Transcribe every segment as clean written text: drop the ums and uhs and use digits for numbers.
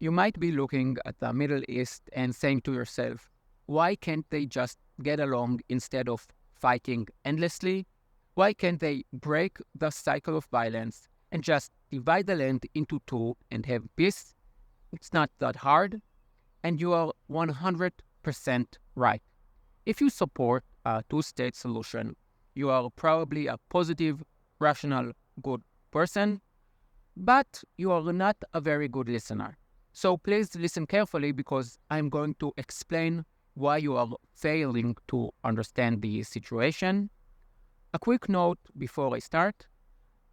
You might be looking at the Middle East and saying to yourself, why can't they just get along instead of fighting endlessly? Why can't they break the cycle of violence and just divide the land into two and have peace? It's not that hard, and you are 100% right. If you support a two-state solution, you are probably a positive, rational, good person, but you are not a very good listener. So please listen carefully because I'm going to explain why you are failing to understand the situation. A quick note before I start.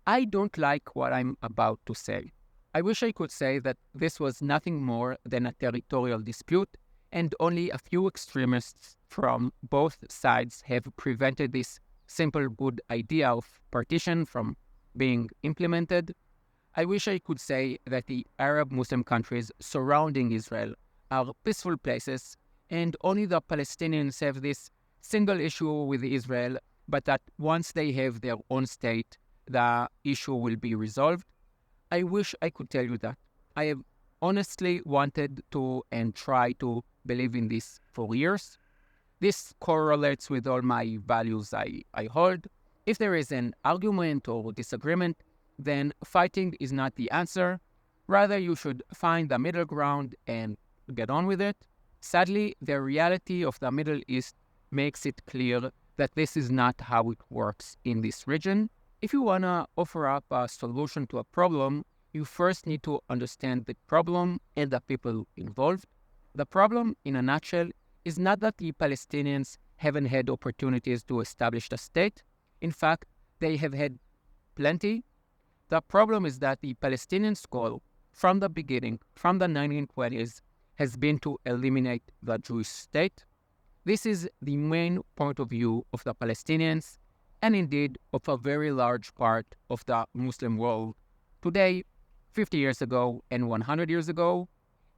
I don't like what I'm about to say. I wish I could say that this was nothing more than a territorial dispute and only a few extremists from both sides have prevented this simple good idea of partition from being implemented. I wish I could say that the Arab Muslim countries surrounding Israel are peaceful places and only the Palestinians have this single issue with Israel, but that once they have their own state, the issue will be resolved. I wish I could tell you that. I have honestly wanted to and tried to believe in this for years. This correlates with all my values I hold. If there is an argument or disagreement, then fighting is not the answer. Rather, you should find the middle ground and get on with it. Sadly, the reality of the Middle East makes it clear that this is not how it works in this region. If you want to offer up a solution to a problem, you first need to understand the problem and the people involved. The problem, in a nutshell, is not that the Palestinians haven't had opportunities to establish a state. In fact, they have had plenty. The problem is that the Palestinians' goal from the beginning, from the 1920s, has been to eliminate the Jewish state. This is the main point of view of the Palestinians and indeed of a very large part of the Muslim world. Today, 50 years ago and 100 years ago,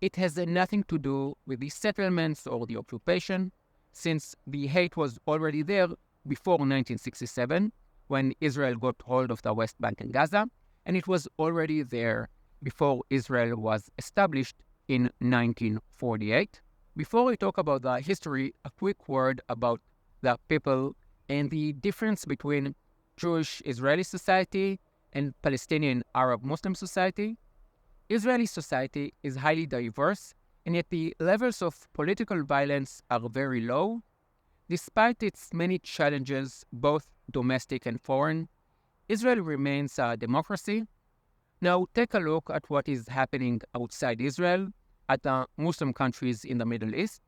it has nothing to do with the settlements or the occupation, since the hate was already there before 1967, when Israel got hold of the West Bank and Gaza, and it was already there before Israel was established in 1948. Before we talk about the history, a quick word about the people and the difference between Jewish Israeli society and Palestinian Arab Muslim society. Israeli society is highly diverse, and yet the levels of political violence are very low. Despite its many challenges, both domestic and foreign, Israel remains a democracy. Now take a look at what is happening outside Israel, at the Muslim countries in the Middle East.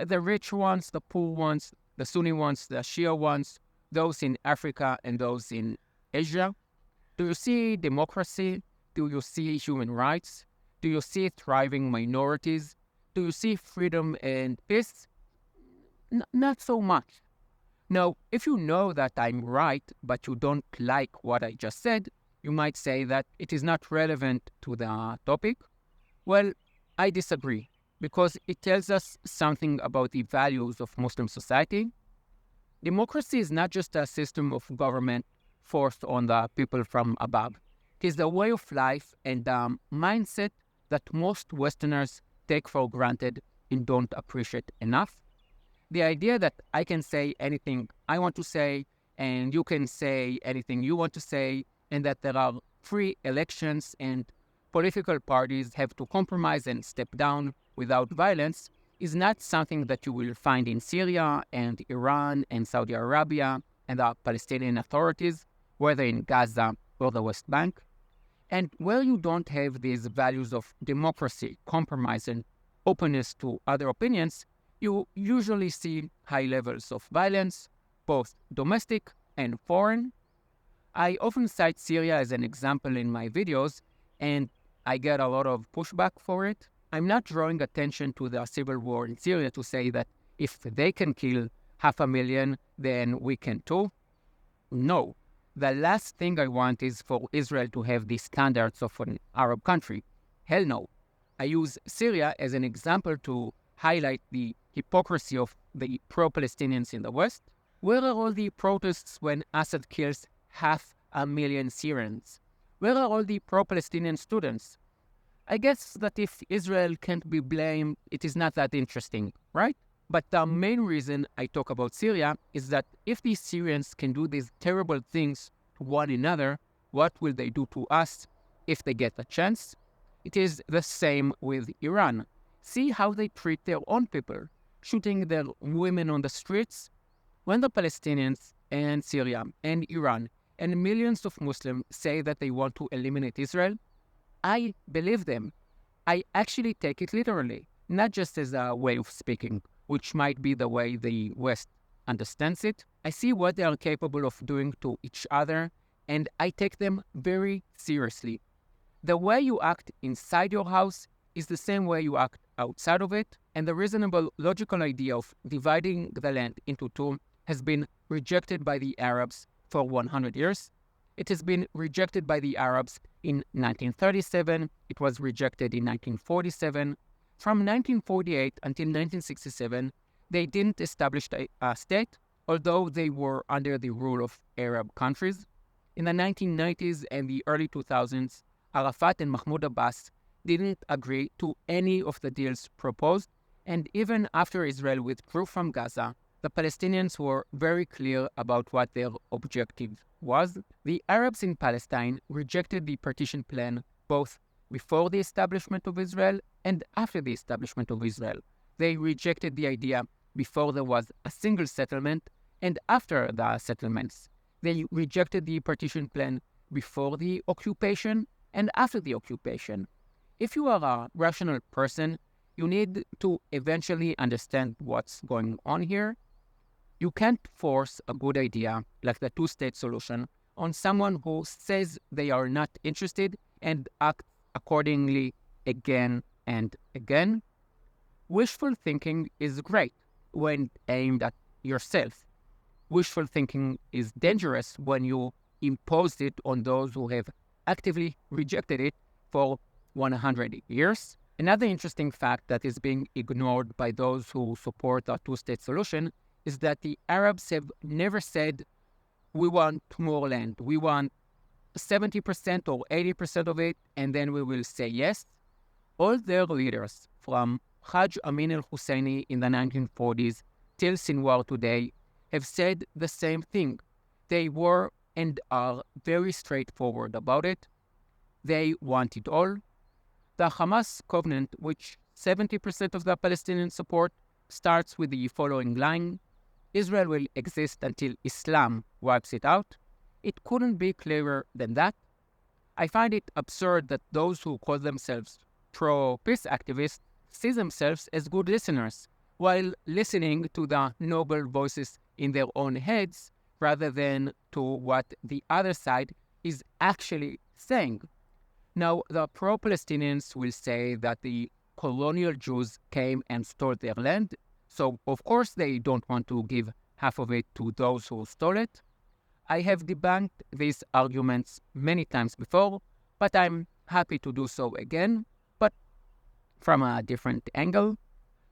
The rich ones, the poor ones, the Sunni ones, the Shia ones, those in Africa and those in Asia. Do you see democracy? Do you see human rights? Do you see thriving minorities? Do you see freedom and peace? Not so much. Now, if you know that I'm right, but you don't like what I just said, you might say that it is not relevant to the topic. Well, I disagree, because it tells us something about the values of Muslim society. Democracy is not just a system of government forced on the people from above. It is the way of life and the mindset that most Westerners take for granted and don't appreciate enough. The idea that I can say anything I want to say and you can say anything you want to say, and that there are free elections and political parties have to compromise and step down without violence is not something that you will find in Syria and Iran and Saudi Arabia and the Palestinian authorities, whether in Gaza or the West Bank. And where you don't have these values of democracy, compromise, and openness to other opinions, you usually see high levels of violence, both domestic and foreign. I often cite Syria as an example in my videos, and I get a lot of pushback for it. I'm not drawing attention to the civil war in Syria to say that if they can kill 500,000, then we can too. No. The last thing I want is for Israel to have the standards of an Arab country. Hell no. I use Syria as an example to highlight the hypocrisy of the pro-Palestinians in the West. Where are all the protests when Assad kills 500,000 Syrians? Where are all the pro-Palestinian students? I guess that if Israel can't be blamed, it is not that interesting, right? But the main reason I talk about Syria is that if the Syrians can do these terrible things to one another, what will they do to us if they get a chance? It is the same with Iran. See how they treat their own people, shooting their women on the streets. When the Palestinians and Syria and Iran and millions of Muslims say that they want to eliminate Israel, I believe them. I actually take it literally, not just as a way of speaking, which might be the way the West understands it. I see what they are capable of doing to each other, and I take them very seriously. The way you act inside your house is the same way you act outside of it, and the reasonable, logical idea of dividing the land into two has been rejected by the Arabs for 100 years. It has been rejected by the Arabs in 1937. It was rejected in 1947. From 1948 until 1967, they didn't establish a state, although they were under the rule of Arab countries. In the 1990s and the early 2000s, Arafat and Mahmoud Abbas didn't agree to any of the deals proposed, and even after Israel withdrew from Gaza, the Palestinians were very clear about what their objective was. The Arabs in Palestine rejected the partition plan both before the establishment of Israel and after the establishment of Israel. They rejected the idea before there was a single settlement and after the settlements. They rejected the partition plan before the occupation and after the occupation. If you are a rational person, you need to eventually understand what's going on here. You can't force a good idea like the two-state solution on someone who says they are not interested and act accordingly again and again. Wishful thinking is great when aimed at yourself. Wishful thinking is dangerous when you impose it on those who have actively rejected it for 100 years. Another interesting fact that is being ignored by those who support a two-state solution is that the Arabs have never said, we want more land, we want 70% or 80% of it, and then we will say yes. All their leaders, from Hajj Amin al-Husseini in the 1940s till Sinwar today, have said the same thing. They were and are very straightforward about it. They want it all. The Hamas covenant, which 70% of the Palestinians support, starts with the following line: Israel will exist until Islam wipes it out. It couldn't be clearer than that. I find it absurd that those who call themselves pro-peace activists see themselves as good listeners, while listening to the noble voices in their own heads rather than to what the other side is actually saying. Now, the pro-Palestinians will say that the colonial Jews came and stole their land, so of course they don't want to give half of it to those who stole it. I have debunked these arguments many times before, but I'm happy to do so again, but from a different angle.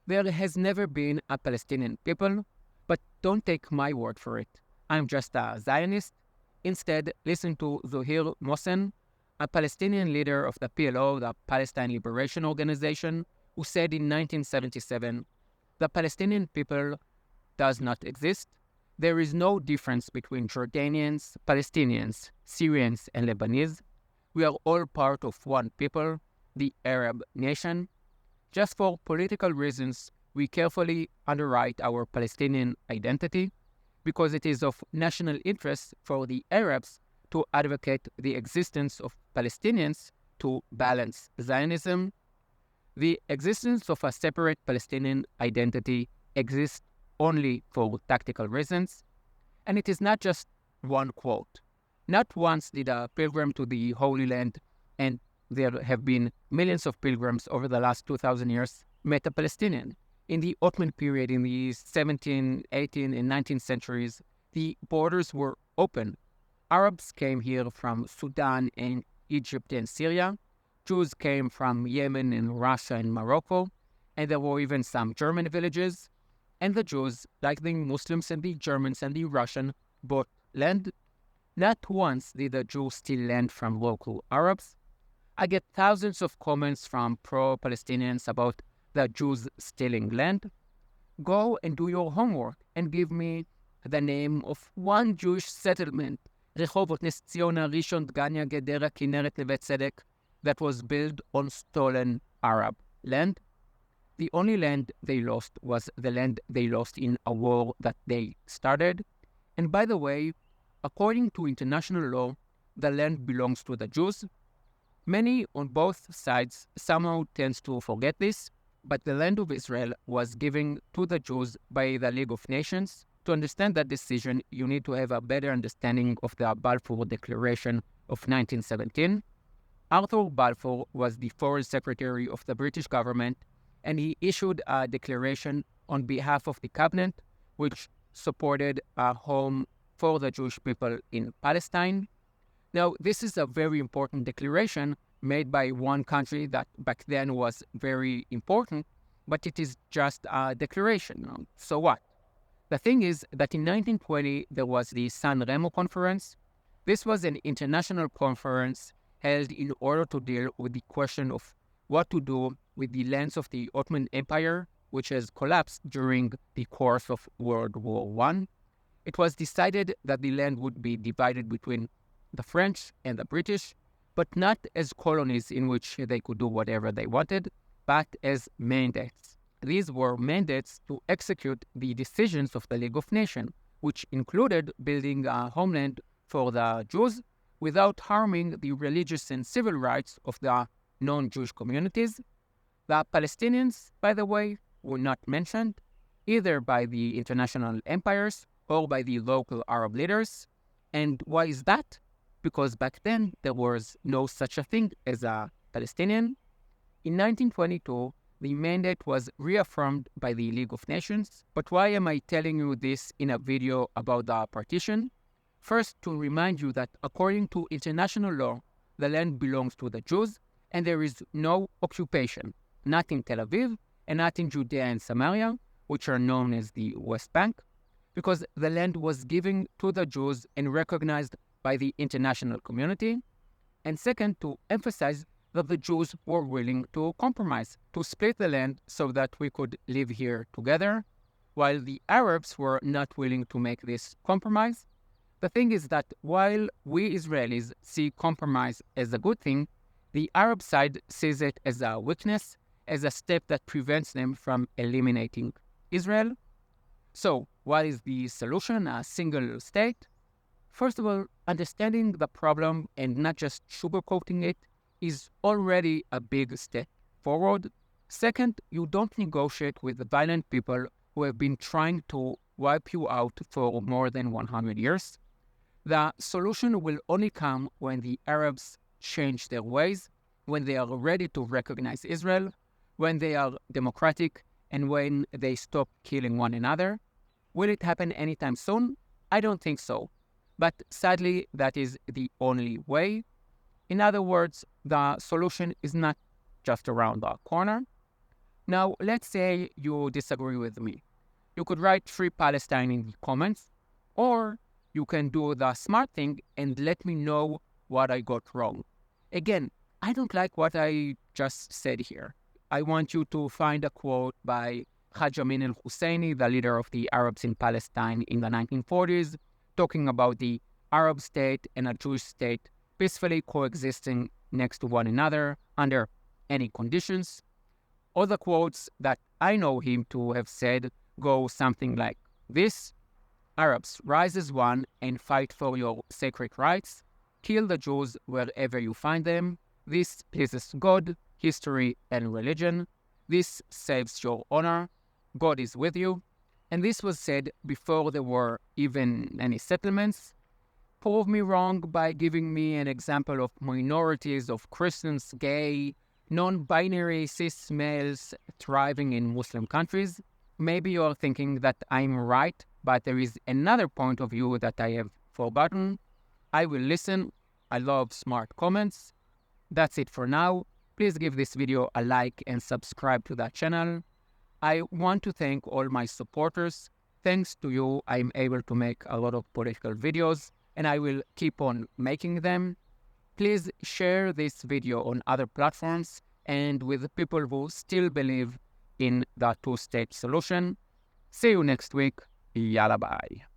There has never been a Palestinian people, but don't take my word for it. I'm just a Zionist. Instead, listen to Zohir Mohsen, a Palestinian leader of the PLO, the Palestine Liberation Organization, who said in 1977, the Palestinian people does not exist. There is no difference between Jordanians, Palestinians, Syrians, and Lebanese. We are all part of one people, the Arab nation. Just for political reasons, we carefully underwrite our Palestinian identity because it is of national interest for the Arabs to advocate the existence of Palestinians to balance Zionism. The existence of a separate Palestinian identity exists only for tactical reasons, and it is not just one quote. Not once did a pilgrim to the Holy Land, and there have been millions of pilgrims over the last 2,000 years, met a Palestinian. In the Ottoman period, in the 17th, 18th, and 19th centuries, the borders were open. Arabs came here from Sudan and Egypt and Syria. Jews came from Yemen and Russia and Morocco, and there were even some German villages. And the Jews, like the Muslims and the Germans and the Russian, bought land. Not once did the Jews steal land from local Arabs. I get thousands of comments from pro-Palestinians about the Jews stealing land. Go and do your homework and give me the name of one Jewish settlement, Rehovot, Nes Ziona, Rishon, Dgania, Gedera, Kinneret, Neve Tzedek, that was built on stolen Arab land. The only land they lost was the land they lost in a war that they started. And by the way, according to international law, the land belongs to the Jews. Many on both sides somehow tends to forget this, but the land of Israel was given to the Jews by the League of Nations. To understand that decision, you need to have a better understanding of the Balfour Declaration of 1917. Arthur Balfour was the Foreign Secretary of the British government, and he issued a declaration on behalf of the cabinet, which supported a home for the Jewish people in Palestine. Now, this is a very important declaration made by one country that back then was very important, but it is just a declaration. So what? The thing is that in 1920, there was the San Remo Conference. This was an international conference held in order to deal with the question of what to do with the lands of the Ottoman Empire, which has collapsed during the course of World War I. It was decided that the land would be divided between the French and the British, but not as colonies in which they could do whatever they wanted, but as mandates. These were mandates to execute the decisions of the League of Nations, which included building a homeland for the Jews without harming the religious and civil rights of the non-Jewish communities. The Palestinians, by the way, were not mentioned either by the international empires or by the local Arab leaders. And why is that? Because back then there was no such a thing as a Palestinian. In 1922, the mandate was reaffirmed by the League of Nations. But why am I telling you this in a video about the partition? First, to remind you that according to international law, the land belongs to the Jews, and there is no occupation, not in Tel Aviv and not in Judea and Samaria, which are known as the West Bank, because the land was given to the Jews and recognized by the international community. And second, to emphasize that the Jews were willing to compromise, to split the land so that we could live here together, while the Arabs were not willing to make this compromise. The thing is that while we Israelis see compromise as a good thing, the Arab side sees it as a weakness, as a step that prevents them from eliminating Israel. So, what is the solution? A single state? First of all, understanding the problem and not just sugarcoating it is already a big step forward. Second, you don't negotiate with the violent people who have been trying to wipe you out for more than 100 years. The solution will only come when the Arabs change their ways, when they are ready to recognize Israel, when they are democratic, and when they stop killing one another. Will it happen anytime soon? I don't think so. But sadly, that is the only way. In other words, the solution is not just around the corner. Now, let's say you disagree with me. You could write Free Palestine in the comments, or you can do the smart thing and let me know what I got wrong. Again, I don't like what I just said here. I want you to find a quote by Haj Amin al-Husseini, the leader of the Arabs in Palestine in the 1940s, talking about the Arab state and a Jewish state peacefully coexisting next to one another under any conditions. Other quotes that I know him to have said go something like this: Arabs, rise as one and fight for your sacred rights. Kill the Jews wherever you find them. This pleases God, history, and religion. This saves your honor. God is with you. And this was said before there were even any settlements. Prove me wrong by giving me an example of minorities of Christians, gay, non-binary cis males thriving in Muslim countries. Maybe you're thinking that I'm right, but there is another point of view that I have forgotten. I will listen. I love smart comments. That's it for now. Please give this video a like and subscribe to that channel. I want to thank all my supporters. Thanks to you, I'm able to make a lot of political videos, and I will keep on making them. Please share this video on other platforms and with the people who still believe in the two-state solution. See you next week. Yalla bye.